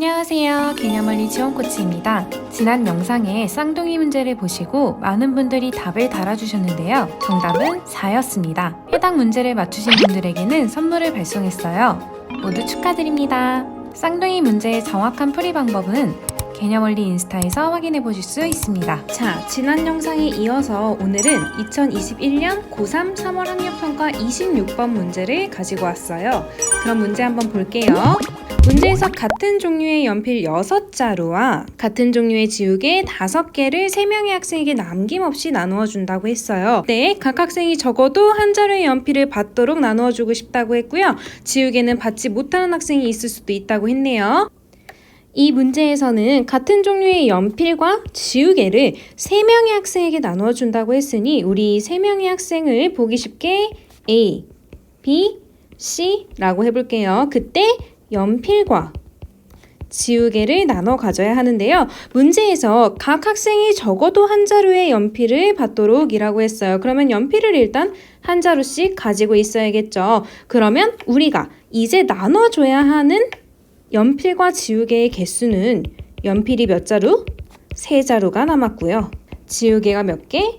안녕하세요. 개념원리 지원코치입니다. 지난 영상에 쌍둥이 문제를 보시고 많은 분들이 답을 달아주셨는데요. 정답은 4였습니다. 해당 문제를 맞추신 분들에게는 선물을 발송했어요. 모두 축하드립니다. 쌍둥이 문제의 정확한 풀이 방법은 개념원리 인스타에서 확인해 보실 수 있습니다. 자, 지난 영상에 이어서 오늘은 2021년 고3 3월 학력평가 26번 문제를 가지고 왔어요. 그럼 문제 한번 볼게요. 문제에서 같은 종류의 연필 6자루와 같은 종류의 지우개 5개를 3명의 학생에게 남김없이 나누어 준다고 했어요. 네, 각 학생이 적어도 한 자루의 연필을 받도록 나누어 주고 싶다고 했고요. 지우개는 받지 못하는 학생이 있을 수도 있다고 했네요. 이 문제에서는 같은 종류의 연필과 지우개를 3명의 학생에게 나누어 준다고 했으니 우리 3명의 학생을 보기 쉽게 A, B, C라고 해볼게요. 그때 연필과 지우개를 나눠 가져야 하는데요. 문제에서 각 학생이 적어도 한 자루의 연필을 받도록 이라고 했어요. 그러면 연필을 일단 한 자루씩 가지고 있어야겠죠. 그러면 우리가 이제 나눠줘야 하는 연필과 지우개의 개수는 연필이 몇 자루? 3자루가 남았고요. 지우개가 몇 개?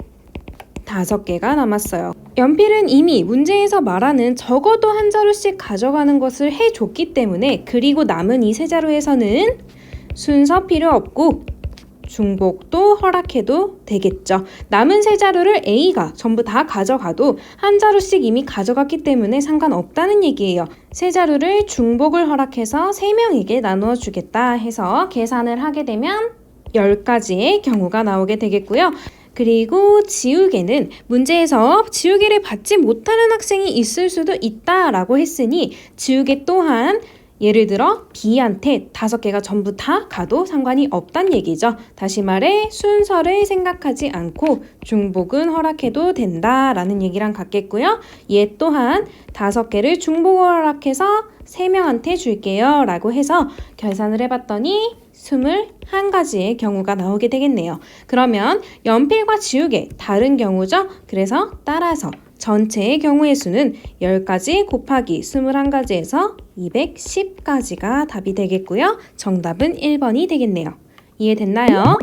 5개가 남았어요. 연필은 이미 문제에서 말하는 적어도 한 자루씩 가져가는 것을 해줬기 때문에 그리고 남은 이 3자루에서는 순서 필요 없고 중복도 허락해도 되겠죠. 남은 3자루를 A가 전부 다 가져가도 한 자루씩 이미 가져갔기 때문에 상관없다는 얘기예요. 3자루를 중복을 허락해서 3명에게 나누어 주겠다 해서 계산을 하게 되면 10가지의 경우가 나오게 되겠고요. 그리고 지우개는 문제에서 지우개를 받지 못하는 학생이 있을 수도 있다라고 했으니 지우개 또한 예를 들어 B한테 5개가 전부 다 가도 상관이 없단 얘기죠. 다시 말해 순서를 생각하지 않고 중복은 허락해도 된다라는 얘기랑 같겠고요. 얘 또한 5개를 중복을 허락해서 3명한테 줄게요 라고 해서 계산을 해봤더니 21가지의 경우가 나오게 되겠네요. 그러면 연필과 지우개 다른 경우죠. 그래서 따라서 전체의 경우의 수는 10가지 곱하기 21가지에서 210가지가 답이 되겠고요. 정답은 1번이 되겠네요. 이해됐나요?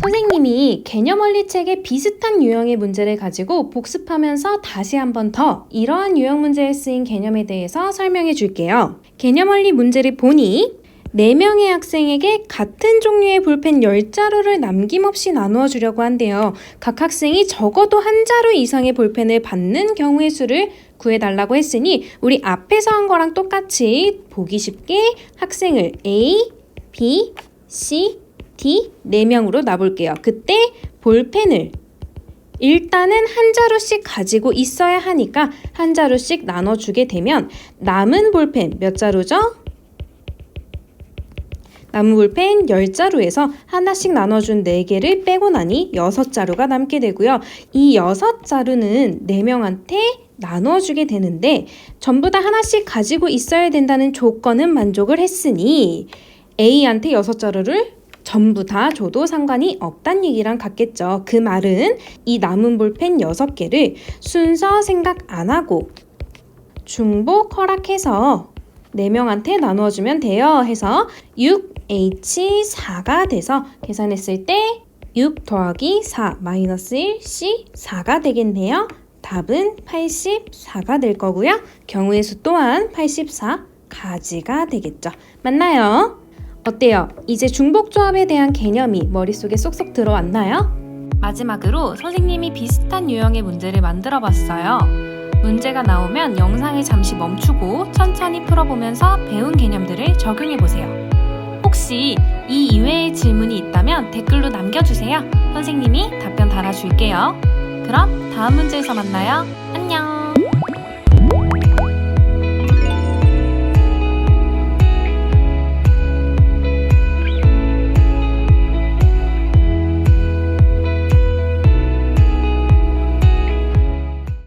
선생님이 개념원리 책에 비슷한 유형의 문제를 가지고 복습하면서 다시 한 번 더 이러한 유형 문제에 쓰인 개념에 대해서 설명해 줄게요. 개념원리 문제를 보니 4명의 학생에게 같은 종류의 볼펜 10자루를 남김없이 나누어 주려고 한대요. 각 학생이 적어도 한 자루 이상의 볼펜을 받는 경우의 수를 구해달라고 했으니 우리 앞에서 한 거랑 똑같이 보기 쉽게 학생을 A, B, C, D 4명으로 놔볼게요. 그때 볼펜을 일단은 한 자루씩 가지고 있어야 하니까 한 자루씩 나눠주게 되면 남은 볼펜 몇 자루죠? 남은 볼펜 10자루에서 하나씩 나눠준 4개를 빼고 나니 6자루가 남게 되고요. 이 6자루는 4명한테 나눠주게 되는데 전부 다 하나씩 가지고 있어야 된다는 조건은 만족을 했으니 A한테 6자루를 전부 다 줘도 상관이 없단 얘기랑 같겠죠. 그 말은 이 남은 볼펜 6개를 순서 생각 안 하고 중복 허락해서 4명한테 나누어주면 돼요 해서 6H4가 돼서 계산했을 때 6 더하기 4 마이너스 1 C4가 되겠네요. 답은 84가 될 거고요. 경우의 수 또한 84가지가 되겠죠. 맞나요? 어때요? 이제 중복조합에 대한 개념이 머릿속에 쏙쏙 들어왔나요? 마지막으로 선생님이 비슷한 유형의 문제를 만들어 봤어요. 문제가 나오면 영상을 잠시 멈추고 천천히 풀어보면서 배운 개념들을 적용해보세요. 혹시 이 이외의 질문이 있다면 댓글로 남겨주세요. 선생님이 답변 달아줄게요. 그럼 다음 문제에서 만나요. 안녕!